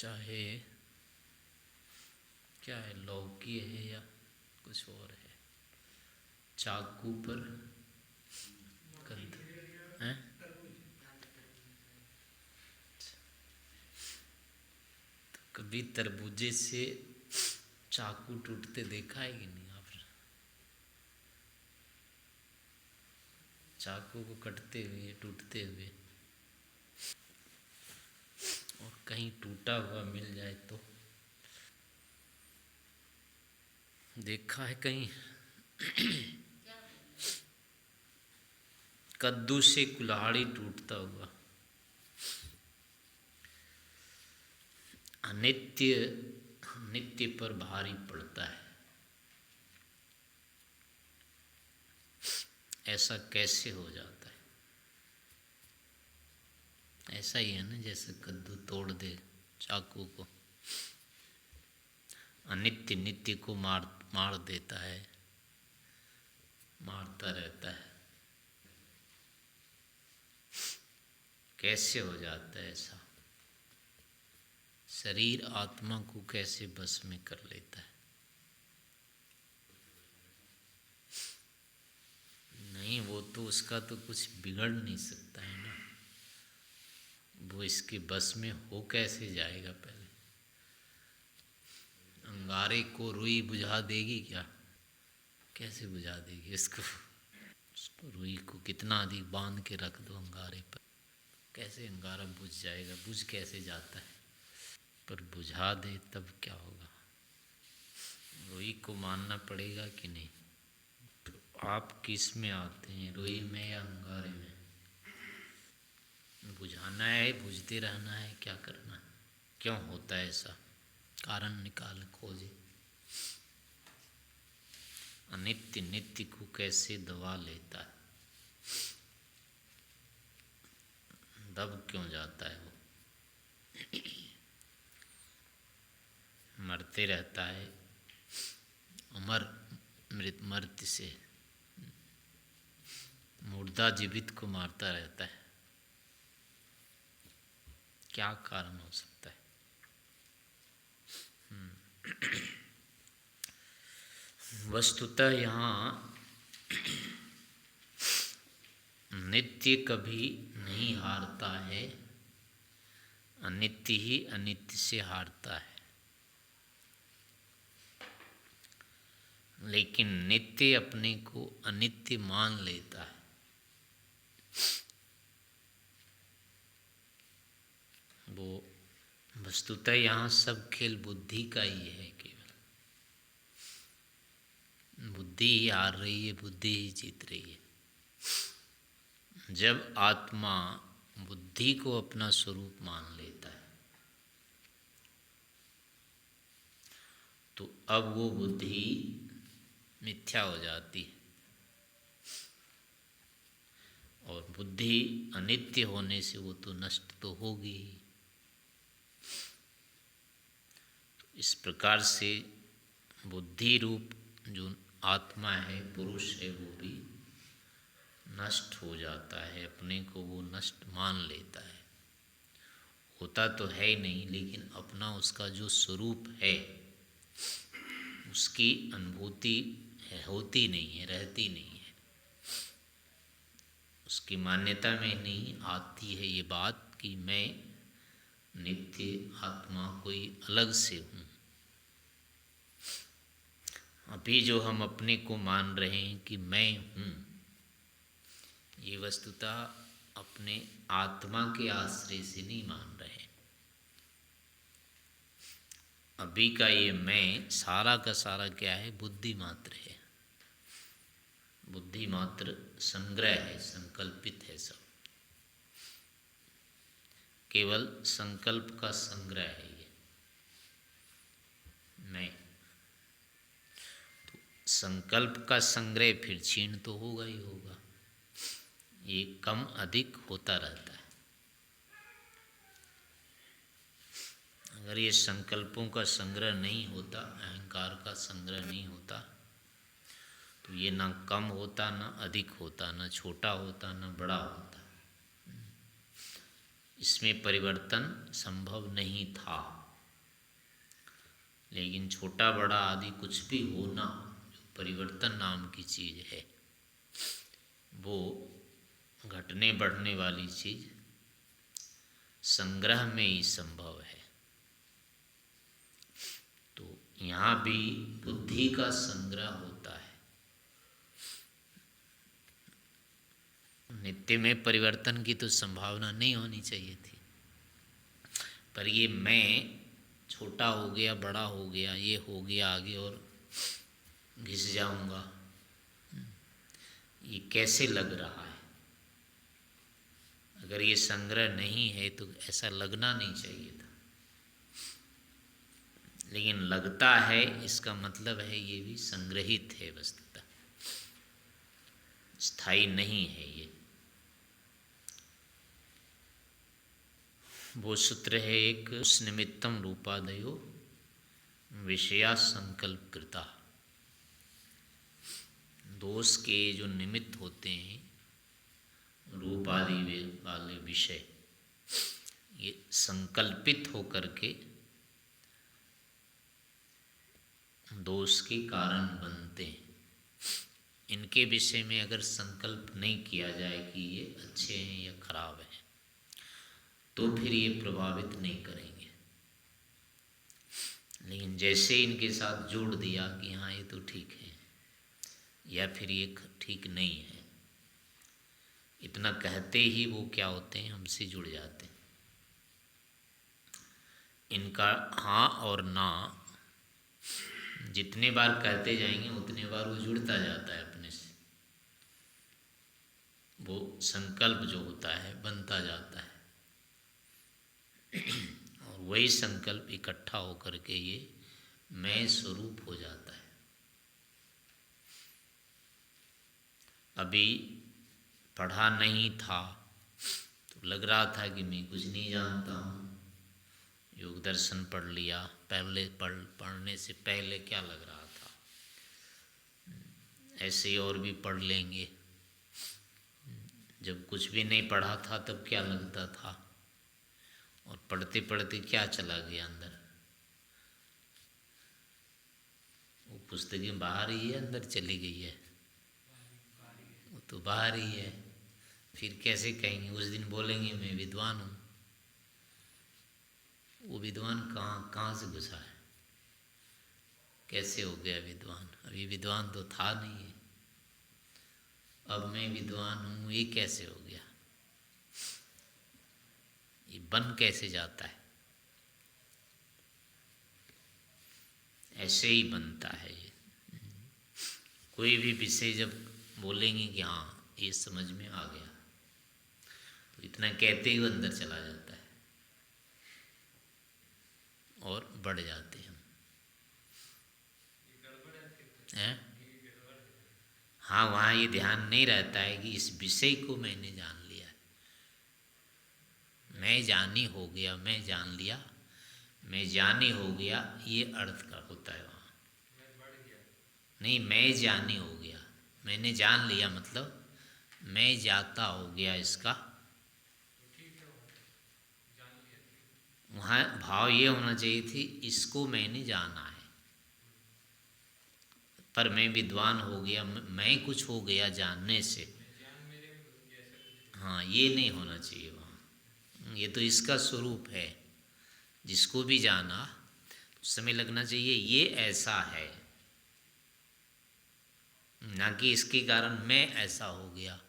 चाहे क्या है, लौकी है या कुछ और है। चाकू पर कंध है। तो कभी तरबूजे से चाकू टूटते देखा है कि नहीं आपने? चाकू को कटते हुए, टूटते हुए, और कहीं टूटा हुआ मिल जाए तो देखा है कहीं? कद्दू से कुल्हाड़ी टूटता हुआ। अनित्य नित्य पर भारी पड़ता है। ऐसा कैसे हो जाता है? ऐसा ही है ना, जैसे कद्दू तोड़ दे चाकू को, अनित्य नित्य को मार मार देता है, मारता रहता है। कैसे हो जाता है ऐसा? शरीर आत्मा को कैसे बस में कर लेता है? नहीं, वो तो उसका तो कुछ बिगड़ नहीं सकता है ना। वो इसके बस में हो कैसे जाएगा? पहले अंगारे को रुई बुझा देगी क्या? कैसे बुझा देगी इसको? उसको रुई को कितना अधिक बांध के रख दो अंगारे पर, कैसे अंगारा बुझ जाएगा? बुझ कैसे जाता है? पर बुझा दे तब क्या होगा? रुई को मानना पड़ेगा कि नहीं? तो आप किस में आते हैं, रुई में या अंगारे में? बुझाना है, बुझते रहना है, क्या करना है? क्यों होता है ऐसा? कारण निकाल, खोजे। अनित्य नित्य को कैसे दबा लेता है? दब क्यों जाता है वो? मरते रहता है, अमर मृत्यु से मुर्दा जीवित को मारता रहता है। क्या कारण हो सकता है? वस्तुतः यहाँ नित्य कभी नहीं हारता है, अनित्य ही अनित्य से हारता है। लेकिन नित्य अपने को अनित्य मान लेता है। वो वस्तुतः यहाँ सब खेल बुद्धि का ही है। केवल बुद्धि ही हार रही है, बुद्धि ही जीत रही है। जब आत्मा बुद्धि को अपना स्वरूप मान लेता है तो अब वो बुद्धि मिथ्या हो जाती है, और बुद्धि अनित्य होने से वो तो नष्ट तो होगी ही। तो इस प्रकार से बुद्धि रूप जो आत्मा है, पुरुष है, वो भी नष्ट हो जाता है। अपने को वो नष्ट मान लेता है। होता तो है ही नहीं, लेकिन अपना उसका जो स्वरूप है उसकी अनुभूति होती नहीं है, रहती नहीं है। उसकी मान्यता में नहीं आती है ये बात कि मैं नित्य आत्मा कोई अलग से हूँ। अभी जो हम अपने को मान रहे हैं कि मैं हूँ, ये वस्तुतः अपने आत्मा के आश्रय से नहीं मान रहे। अभी का ये मैं सारा का सारा क्या है? बुद्धि मात्र है। बुद्धि मात्र संग्रह है, संकल्पित है सब। केवल संकल्प का संग्रह है ये मैं। तो संकल्प का संग्रह फिर क्षीण तो होगा ही होगा। ये कम अधिक होता रहता है। अगर ये संकल्पों का संग्रह नहीं होता, अहंकार का संग्रह नहीं होता, तो ये ना कम होता, ना अधिक होता, ना छोटा होता, ना बड़ा होता। इसमें परिवर्तन संभव नहीं था। लेकिन छोटा बड़ा आदि कुछ भी होना, जो परिवर्तन नाम की चीज़ है, वो घटने बढ़ने वाली चीज़ संग्रह में ही संभव है। तो यहाँ भी बुद्धि का संग्रह होता है। नित्य में परिवर्तन की तो संभावना नहीं होनी चाहिए थी, पर ये मैं छोटा हो गया, बड़ा हो गया, ये हो गया आगे और घिस जाऊंगा, ये कैसे लग रहा है? अगर ये संग्रह नहीं है तो ऐसा लगना नहीं चाहिए था, लेकिन लगता है, इसका मतलब है ये भी संग्रहित है, वस्तुतः स्थायी नहीं है ये। वो सूत्र है एक, उस निमित्तम रूपादयो विषया संकल्प कृता। दोष के जो निमित्त होते हैं, रूप आदि वाले विषय, ये संकल्पित होकर के दोष के कारण बनते हैं। इनके विषय में अगर संकल्प नहीं किया जाए कि ये अच्छे हैं या खराब हैं, तो फिर ये प्रभावित नहीं करेंगे। लेकिन जैसे इनके साथ जोड़ दिया कि हाँ ये तो ठीक है या फिर ये ठीक नहीं है, इतना कहते ही वो क्या होते हैं, हमसे जुड़ जाते हैं। इनका हाँ और ना जितने बार कहते जाएंगे उतने बार वो जुड़ता जाता है अपने से, वो संकल्प जो होता है बनता जाता है और वही संकल्प इकट्ठा होकर के ये मैं स्वरूप हो जाता है। अभी पढ़ा नहीं था तो लग रहा था कि मैं कुछ नहीं जानता हूँ, योग दर्शन पढ़ लिया, पहले पढ़ने से पहले क्या लग रहा था, ऐसे ही और भी पढ़ लेंगे। जब कुछ भी नहीं पढ़ा था तब क्या लगता था, और पढ़ते पढ़ते क्या चला गया अंदर, वो पुस्तकें बाहर ही है अंदर चली गई है, वो तो बाहर ही है। फिर कैसे कहेंगे, उस दिन बोलेंगे मैं विद्वान हूँ, वो विद्वान कहाँ कहाँ से घुसा है, कैसे हो गया विद्वान? अभी विद्वान तो था नहीं है, अब मैं विद्वान हूँ, ये कैसे हो गया? ये बन कैसे जाता है? ऐसे ही बनता है ये। कोई भी विषय जब बोलेंगे कि हाँ ये समझ में आ गया, तो इतना कहते ही वो अंदर चला जाता है और बढ़ जाते हैं हैं। हाँ, वहाँ ये ध्यान नहीं रहता है कि इस विषय को मैंने जान लिया है, मैं जानी हो गया, मैं जान लिया, मैं जानी हो गया, ये अर्थ का होता है वहाँ। नहीं, मैं जानी हो गया, मैंने जान लिया मतलब मैं जाता हो गया, इसका वहाँ भाव ये होना चाहिए थी, इसको मैंने जाना है, पर मैं विद्वान हो गया, मैं कुछ हो गया जानने से, हाँ ये नहीं होना चाहिए वहाँ। ये तो इसका स्वरूप है, जिसको भी जाना उस समय लगना चाहिए ये ऐसा है, ना कि इसके कारण मैं ऐसा हो गया।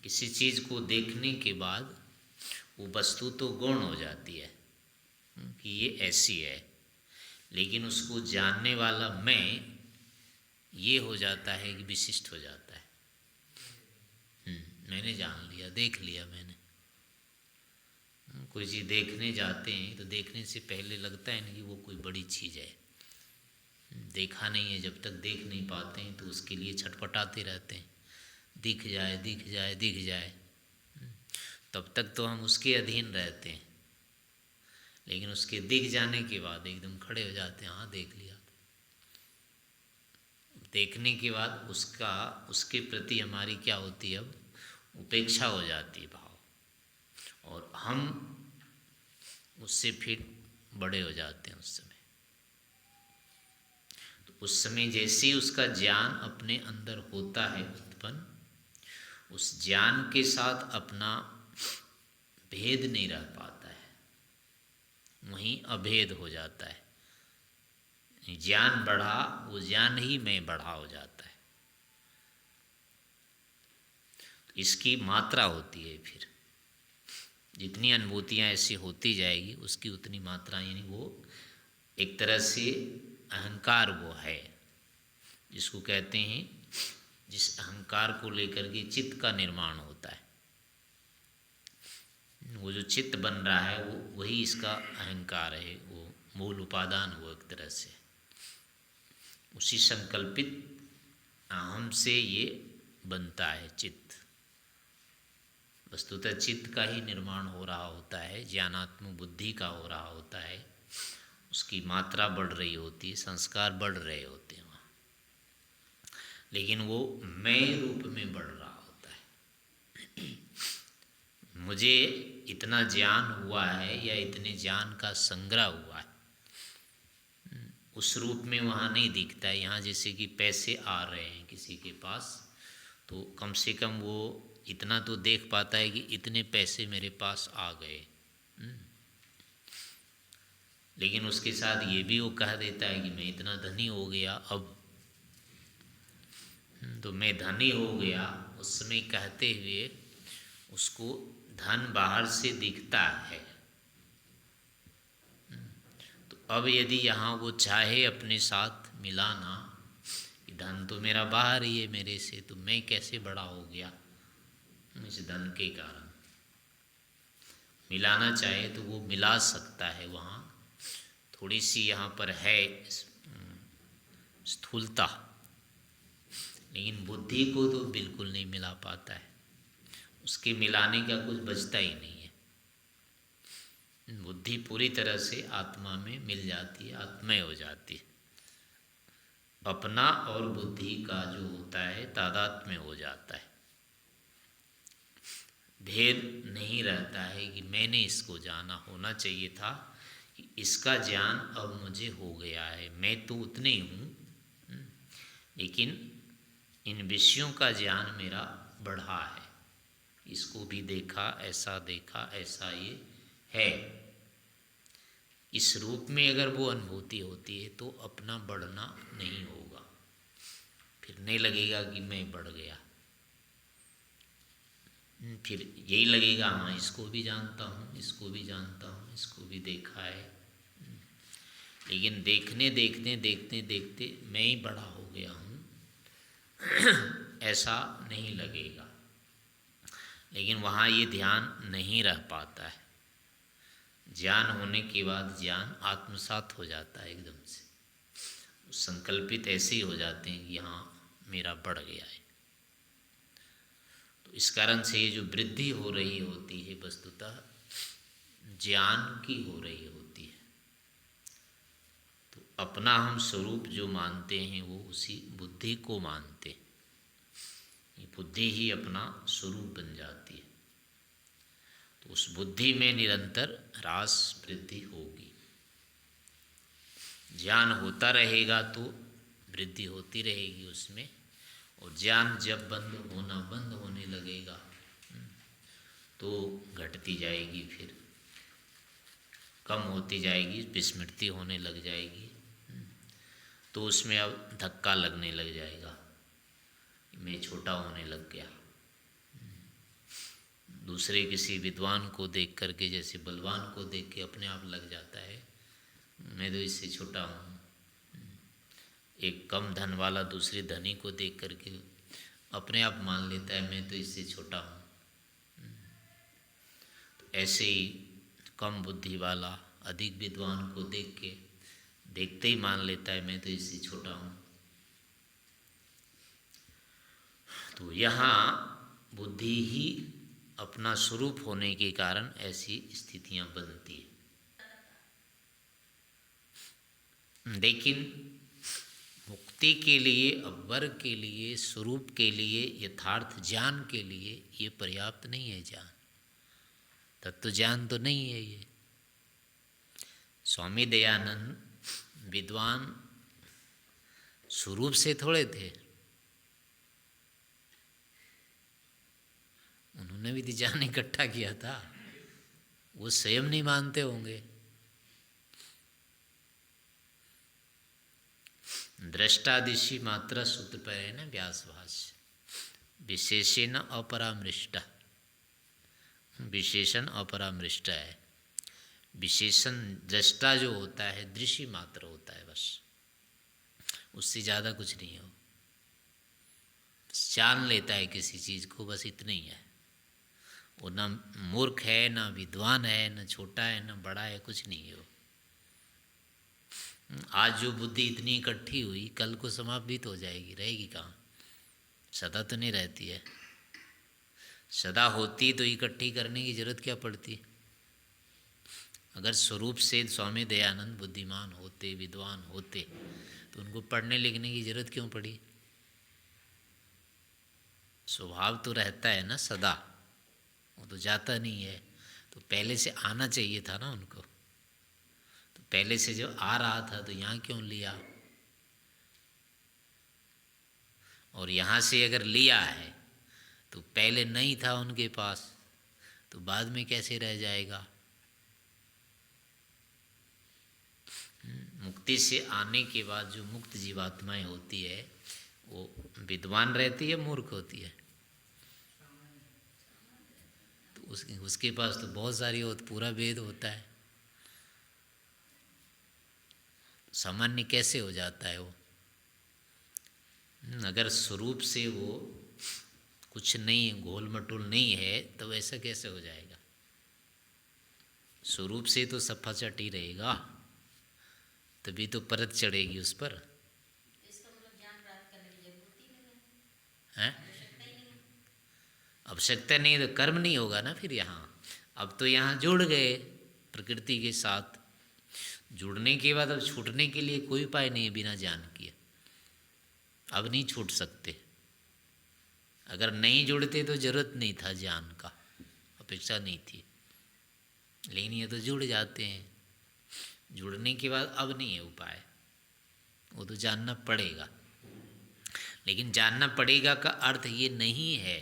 किसी चीज़ को देखने के बाद वो वस्तु तो गौण हो जाती है कि ये ऐसी है, लेकिन उसको जानने वाला मैं ये हो जाता है कि विशिष्ट हो जाता है। मैंने जान लिया, देख लिया मैंने। कोई चीज़ देखने जाते हैं तो देखने से पहले लगता है ना कि वो कोई बड़ी चीज़ है, देखा नहीं है, जब तक देख नहीं पाते हैं तो उसके लिए छटपटाते रहते हैं, दिख जाए दिख जाए दिख जाए, तब तक तो हम उसके अधीन रहते हैं, लेकिन उसके दिख जाने के बाद एकदम खड़े हो जाते हैं, हाँ देख लिया। देखने के बाद उसका उसके प्रति हमारी क्या होती है, अब उपेक्षा हो जाती है भाव, और हम उससे फिर बड़े हो जाते हैं उस समय। तो उस समय जैसे ही उसका ज्ञान अपने अंदर होता है उत्पन्न, उस ज्ञान के साथ अपना भेद नहीं रह पाता है, वहीं अभेद हो जाता है। ज्ञान बढ़ा, वो ज्ञान ही में बढ़ा हो जाता है। तो इसकी मात्रा होती है, फिर जितनी अनुभूतियाँ ऐसी होती जाएगी उसकी उतनी मात्रा, यानी वो एक तरह से अहंकार वो है, जिसको कहते हैं, जिस अहंकार को लेकर के चित्त का निर्माण होता है। वो जो चित्त बन रहा है वो वही इसका अहंकार है, वो मूल उपादान हुआ एक तरह से। उसी संकल्पित अहम से ये बनता है चित्त। वस्तुतः चित्त का ही निर्माण हो रहा होता है, ज्ञानात्मक बुद्धि का हो रहा होता है, उसकी मात्रा बढ़ रही होती है, संस्कार बढ़ रहे होते हैं वहाँ, लेकिन वो मैं रूप में बढ़ रहा होता है। मुझे इतना ज्ञान हुआ है या इतने ज्ञान का संग्रह हुआ है, उस रूप में वहाँ नहीं दिखता है। यहाँ जैसे कि पैसे आ रहे हैं किसी के पास, तो कम से कम वो इतना तो देख पाता है कि इतने पैसे मेरे पास आ गए, लेकिन उसके साथ ये भी वो कह देता है कि मैं इतना धनी हो गया अब, तो मैं धनी हो गया उस समय कहते हुए उसको धन बाहर से दिखता है। तो अब यदि यहाँ वो चाहे अपने साथ मिलाना कि धन तो मेरा बाहर ही है मेरे से, तो मैं कैसे बड़ा हो गया इस धन के कारण, मिलाना चाहे तो वो मिला सकता है। वहाँ थोड़ी सी यहाँ पर है स्थूलता, लेकिन बुद्धि को तो बिल्कुल नहीं मिला पाता है, उसके मिलाने का कुछ बचता ही नहीं है। बुद्धि पूरी तरह से आत्मा में मिल जाती है, आत्मय हो जाती है। अपना और बुद्धि का जो होता है तादात्म्य हो जाता है, भेद नहीं रहता है कि मैंने इसको जाना, होना चाहिए था कि इसका ज्ञान अब मुझे हो गया है, मैं तो उतने ही हूँ, लेकिन इन विषयों का ज्ञान मेरा बढ़ा है, इसको भी देखा, ऐसा ये है। इस रूप में अगर वो अनुभूति होती है तो अपना बढ़ना नहीं होगा, फिर नहीं लगेगा कि मैं बढ़ गया, फिर यही लगेगा हाँ इसको भी जानता हूँ, इसको भी जानता हूँ, इसको भी देखा है। लेकिन देखने देखते देखते देखते मैं ही बड़ा हो गया हूँ ऐसा नहीं लगेगा। लेकिन वहाँ ये ध्यान नहीं रह पाता है। ज्ञान होने के बाद ज्ञान आत्मसात हो जाता है एकदम से, संकल्पित ऐसे ही हो जाते हैं कि हाँ मेरा बढ़ गया है। तो इस कारण से ये जो वृद्धि हो रही होती है वस्तुतः ज्ञान की हो रही होती है। तो अपना हम स्वरूप जो मानते हैं वो उसी बुद्धि को मानते हैं, ये बुद्धि ही अपना स्वरूप बन जाती है। तो उस बुद्धि में निरंतर ह्रास वृद्धि होगी। ज्ञान होता रहेगा तो वृद्धि होती रहेगी उसमें, और ज्ञान जब बंद होने लगेगा तो घटती जाएगी, फिर कम होती जाएगी, विस्मृति होने लग जाएगी। तो उसमें अब धक्का लगने लग जाएगा, मैं छोटा होने लग गया। दूसरे किसी विद्वान को देख करके, जैसे बलवान को देख के अपने आप लग जाता है मैं तो इससे छोटा हूँ। एक कम धन वाला दूसरे धनी को देख करके अपने आप मान लेता है मैं तो इससे छोटा हूँ। तो ऐसे ही कम बुद्धि वाला अधिक विद्वान को देख के देखते ही मान लेता है मैं तो इससे छोटा हूँ। तो यहाँ बुद्धि ही अपना स्वरूप होने के कारण ऐसी स्थितियाँ बनती है। लेकिन मुक्ति के लिए, वर्ग के लिए, स्वरूप के लिए, यथार्थ ज्ञान के लिए ये पर्याप्त नहीं है। ज्ञान तत्व ज्ञान तो नहीं है ये। स्वामी दयानंद विद्वान स्वरूप से थोड़े थे, उन्होंने भी ज्ञान इकट्ठा किया था, वो स्वयं नहीं मानते होंगे। दृष्टादिशि मात्र सूत्र पर है ना व्यास भाष्य, विशेषण अपरामृष्ट, विशेषण अपरामृष्ट है। विशेषण दृष्टा जो होता है दृश्य मात्र होता है, बस उससे ज़्यादा कुछ नहीं हो, जान लेता है किसी चीज़ को, बस इतना ही है। वो ना मूर्ख है, ना विद्वान है, ना छोटा है, ना बड़ा है, कुछ नहीं है वो। आज जो बुद्धि इतनी इकट्ठी हुई कल को समाप्त हो जाएगी, रहेगी कहाँ? सदा तो नहीं रहती है। सदा होती तो इकट्ठी करने की जरूरत क्या पड़ती? अगर स्वरूप से स्वामी दयानंद बुद्धिमान होते, विद्वान होते, तो उनको पढ़ने लिखने की जरूरत क्यों पड़ी? स्वभाव तो रहता है ना सदा, वो तो जाता नहीं है। तो पहले से आना चाहिए था ना उनको, तो पहले से जो आ रहा था तो यहाँ क्यों लिया? और यहाँ से अगर लिया है तो पहले नहीं था उनके पास, तो बाद में कैसे रह जाएगा? मुक्ति से आने के बाद जो मुक्त जीवात्माएं होती है वो विद्वान रहती है, मूर्ख होती है? तो उसके पास तो बहुत सारी पूरा वेद होता है, सामान्य कैसे हो जाता है वो? अगर स्वरूप से वो कुछ नहीं, घोल मटोल नहीं है, तो ऐसा कैसे हो जाएगा? स्वरूप से तो सफा चट ही रहेगा, तभी तो परत चढ़ेगी उस पर। इसका मतलब ज्ञान प्राप्त करने की जरूरत ही नहीं है, आवश्यकता ही नहीं। आवश्यकता नहीं तो कर्म नहीं होगा ना फिर यहाँ। अब तो यहाँ जुड़ गए प्रकृति के साथ, जुड़ने के बाद अब छूटने के लिए कोई उपाय नहीं है बिना ज्ञान किए। अब नहीं छूट सकते। अगर नहीं जुड़ते तो जरूरत नहीं था ज्ञान का, अपेक्षा नहीं थी, लेकिन ये तो जुड़ जाते हैं। जुड़ने के बाद अब नहीं है उपाय, वो तो जानना पड़ेगा। लेकिन जानना पड़ेगा का अर्थ ये नहीं है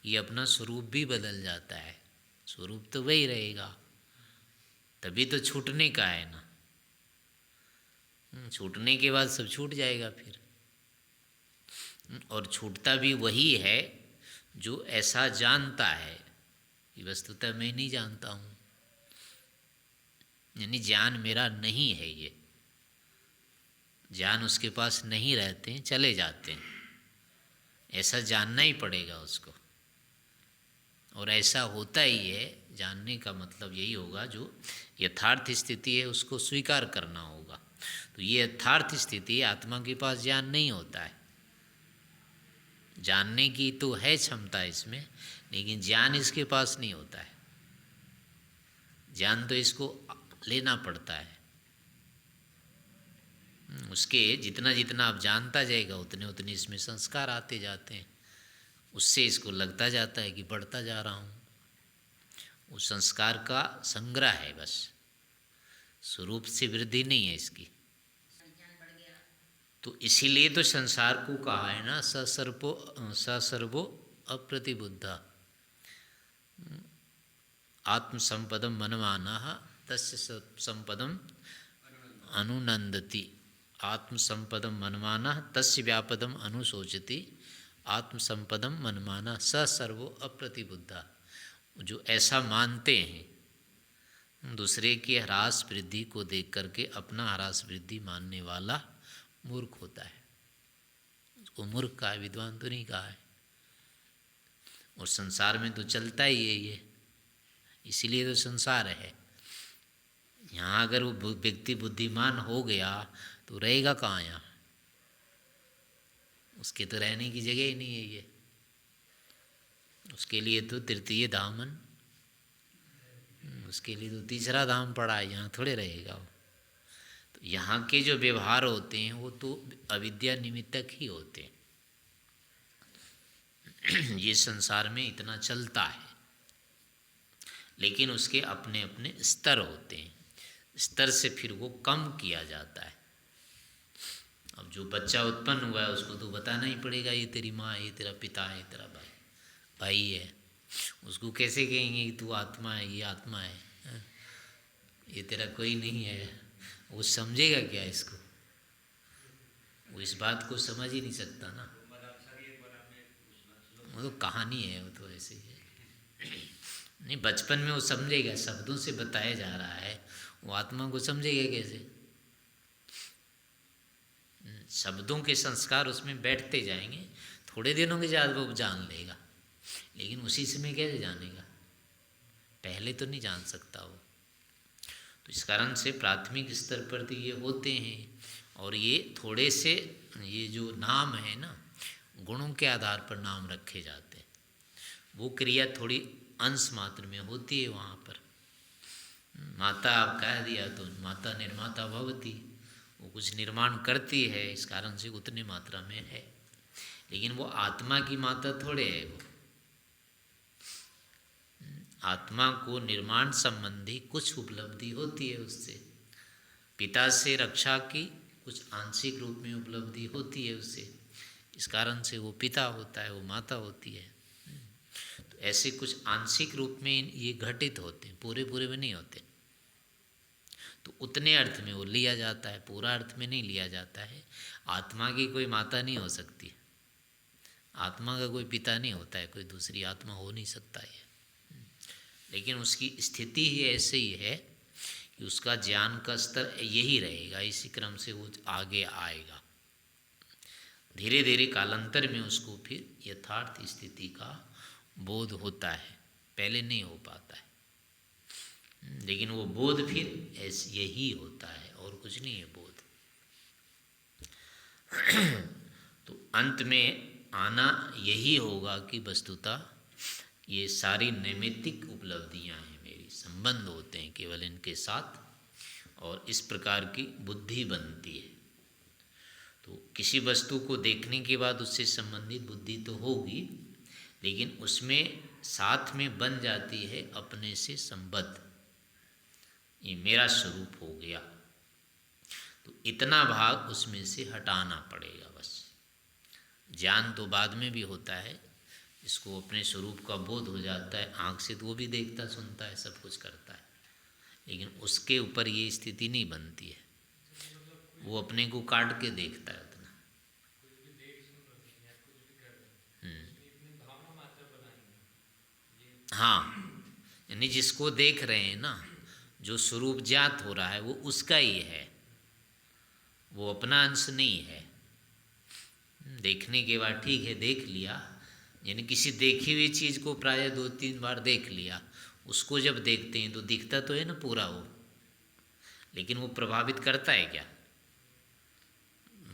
कि अपना स्वरूप भी बदल जाता है। स्वरूप तो वही रहेगा, तभी तो छूटने का है ना। छूटने के बाद सब छूट जाएगा फिर। और छूटता भी वही है जो ऐसा जानता है कि वस्तुतः मैं नहीं जानता हूँ, यानी ज्ञान मेरा नहीं है। ये ज्ञान उसके पास नहीं रहते हैं, चले जाते हैं, ऐसा जानना ही पड़ेगा उसको। और ऐसा होता ही है। जानने का मतलब यही होगा, जो यथार्थ स्थिति है उसको स्वीकार करना होगा। तो ये यथार्थ स्थिति, आत्मा के पास ज्ञान नहीं होता है। जानने की तो है क्षमता इसमें, लेकिन ज्ञान इसके पास नहीं होता है। ज्ञान तो इसको लेना पड़ता है। उसके जितना जितना आप जानता जाएगा उतने उतने इसमें संस्कार आते जाते हैं, उससे इसको लगता जाता है कि बढ़ता जा रहा हूँ। उस संस्कार का संग्रह है बस, स्वरूप से वृद्धि नहीं है इसकी। ज्ञान बढ़ गया तो इसीलिए तो संसार को कहा है ना, ससर्वो अप्रतिबुद्धा आत्मसंपदम मनमानः तस्य संपदम अनुनंदति। आत्मसंपदम मनमानः तस्य व्यापदम अनुशोचति। आत्मसंपदम मनमाना स सर्वो अप्रतिबुद्धा। जो ऐसा मानते हैं, दूसरे की ह्रास वृद्धि को देख करके अपना ह्रास वृद्धि मानने वाला मूर्ख होता है। उसको मूर्ख कहा है, विद्वान तो नहीं कहा है। और संसार में तो चलता ही है ये, इसीलिए तो संसार है। यहाँ अगर वो व्यक्ति बुद्धिमान हो गया तो रहेगा कहाँ यहाँ? उसके तो रहने की जगह ही नहीं है ये। उसके लिए तो तृतीय धामन, उसके लिए तो तीसरा धाम पड़ा है, यहाँ थोड़े रहेगा वो। तो यहाँ के जो व्यवहार होते हैं वो तो अविद्या निमित्तक ही होते हैं। ये संसार में इतना चलता है, लेकिन उसके अपने अपने स्तर होते हैं। स्तर से फिर वो कम किया जाता है। अब जो बच्चा उत्पन्न हुआ है उसको तो बताना ही पड़ेगा, ये तेरी माँ है, ये तेरा पिता है, तेरा भाई है। उसको कैसे कहेंगे कि तू आत्मा है, ये आत्मा है, हाँ? ये तेरा कोई नहीं है। वो समझेगा क्या इसको? वो इस बात को समझ ही नहीं सकता ना। वो तो कहानी है, वो तो ऐसे ही है। नहीं, बचपन में वो समझेगा, शब्दों से बताया जा रहा है, वो आत्मा को समझेगा कैसे? शब्दों के संस्कार उसमें बैठते जाएंगे, थोड़े दिनों के बाद वो जान लेगा, लेकिन उसी समय कैसे जानेगा? पहले तो नहीं जान सकता वो। तो इस कारण से प्राथमिक स्तर पर तो ये होते हैं, और ये थोड़े से, ये जो नाम है ना, गुणों के आधार पर नाम रखे जाते हैं। वो क्रिया थोड़ी अंश मात्र में होती है वहाँ पर। माता आप कह दिया तो माता निर्माता भवती, वो कुछ निर्माण करती है, इस कारण से उतनी मात्रा में है, लेकिन वो आत्मा की माता थोड़े है। वो आत्मा को निर्माण संबंधी कुछ उपलब्धि होती है उससे, पिता से रक्षा की कुछ आंशिक रूप में उपलब्धि होती है उससे, इस कारण से वो पिता होता है, वो माता होती है। तो ऐसे कुछ आंशिक रूप में ये घटित होते हैं, पूरे पूरे में नहीं होते। तो उतने अर्थ में वो लिया जाता है, पूरा अर्थ में नहीं लिया जाता है। आत्मा की कोई माता नहीं हो सकती, आत्मा का कोई पिता नहीं होता है, कोई दूसरी आत्मा हो नहीं सकता है। लेकिन उसकी स्थिति ही ऐसे ही है कि उसका ज्ञान का स्तर यही रहेगा, इसी क्रम से वो आगे आएगा। धीरे धीरे कालांतर में उसको फिर यथार्थ स्थिति का बोध होता है, पहले नहीं हो पाता है। लेकिन वो बोध फिर ऐसे यही होता है, और कुछ नहीं है बोध। तो अंत में आना यही होगा कि वस्तुतः ये सारी नैमित्तिक उपलब्धियां हैं मेरी, संबंध होते हैं केवल इनके साथ, और इस प्रकार की बुद्धि बनती है। तो किसी वस्तु को देखने के बाद उससे संबंधित बुद्धि तो होगी, लेकिन उसमें साथ में बन जाती है अपने से संबद्ध, ये मेरा स्वरूप हो गया। तो इतना भाग उसमें से हटाना पड़ेगा बस। ज्ञान तो बाद में भी होता है, इसको अपने स्वरूप का बोध हो जाता है, आँख से तो वो भी देखता सुनता है, सब कुछ करता है, लेकिन उसके ऊपर ये स्थिति नहीं बनती है, वो अपने को काट के देखता है उतना। हाँ, यानी जिसको देख रहे हैं ना, जो स्वरूप ज्ञात हो रहा है वो उसका ही है, वो अपना अंश नहीं है। देखने के बाद ठीक है, देख लिया, यानी किसी देखी हुई चीज़ को प्रायः 2-3 बार देख लिया, उसको जब देखते हैं तो दिखता तो है ना पूरा वो, लेकिन वो प्रभावित करता है क्या?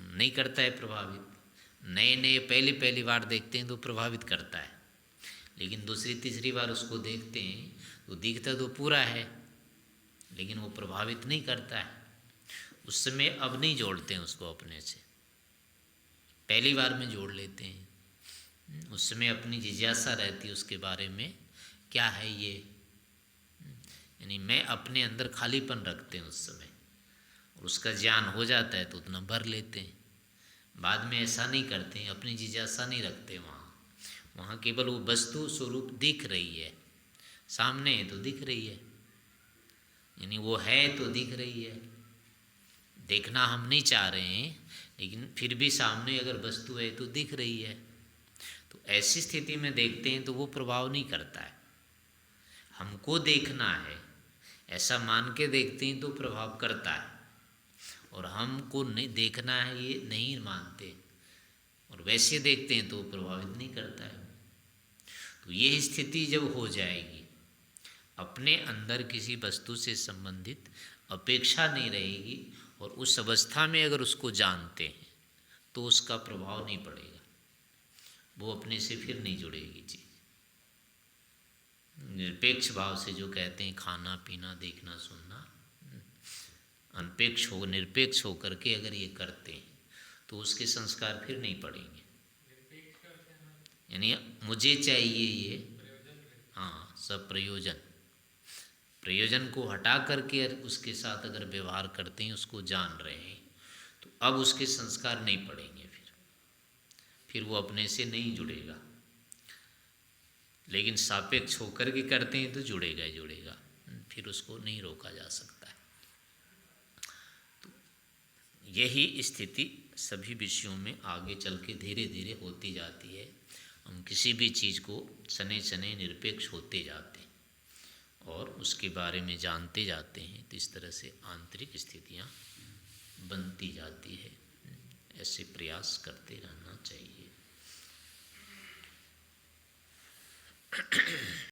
नहीं करता है प्रभावित। नए नए पहली पहली बार देखते हैं तो प्रभावित करता है, लेकिन दूसरी तीसरी बार उसको देखते हैं तो दिखता तो पूरा है, लेकिन वो प्रभावित नहीं करता है। उस समय अब नहीं जोड़ते हैं उसको अपने से, पहली बार में जोड़ लेते हैं। उस समय अपनी जिज्ञासा रहती है उसके बारे में, क्या है ये, यानी मैं अपने अंदर खालीपन रखते हैं उस समय, और उसका ज्ञान हो जाता है तो उतना भर लेते हैं। बाद में ऐसा नहीं करते हैं, अपनी जिज्ञासा नहीं रखते वहाँ केवल वो वस्तु स्वरूप दिख रही है, सामने है तो दिख रही है, यानी वो है तो दिख रही है। देखना हम नहीं चाह रहे हैं, लेकिन फिर भी सामने अगर वस्तु है तो दिख रही है। तो ऐसी स्थिति में देखते हैं तो वो प्रभाव नहीं करता है। हमको देखना है ऐसा मान के देखते हैं तो प्रभाव करता है, और हमको नहीं देखना है ये नहीं मानते और वैसे देखते हैं तो प्रभावित नहीं करता है। तो ये स्थिति जब हो जाएगी, अपने अंदर किसी वस्तु से संबंधित अपेक्षा नहीं रहेगी, और उस अवस्था में अगर उसको जानते हैं तो उसका प्रभाव नहीं पड़ेगा, वो अपने से फिर नहीं जुड़ेगी चीज़। निरपेक्ष भाव से जो कहते हैं खाना पीना देखना सुनना, अनपेक्ष हो निरपेक्ष होकर के अगर ये करते हैं तो उसके संस्कार फिर नहीं पड़ेंगे। यानी मुझे चाहिए ये, हाँ, सब प्रयोजन, प्रयोजन को हटा करके उसके साथ अगर व्यवहार करते हैं, उसको जान रहे हैं, तो अब उसके संस्कार नहीं पड़ेंगे, फिर वो अपने से नहीं जुड़ेगा। लेकिन सापेक्ष होकर के करते हैं तो जुड़ेगा ही जुड़ेगा, फिर उसको नहीं रोका जा सकता है। तो यही स्थिति सभी विषयों में आगे चल के धीरे धीरे होती जाती है। हम किसी भी चीज़ को सने सने निरपेक्ष होते जाते हैं और उसके बारे में जानते जाते हैं, तो इस तरह से आंतरिक स्थितियाँ बनती जाती है। ऐसे प्रयास करते रहना चाहिए।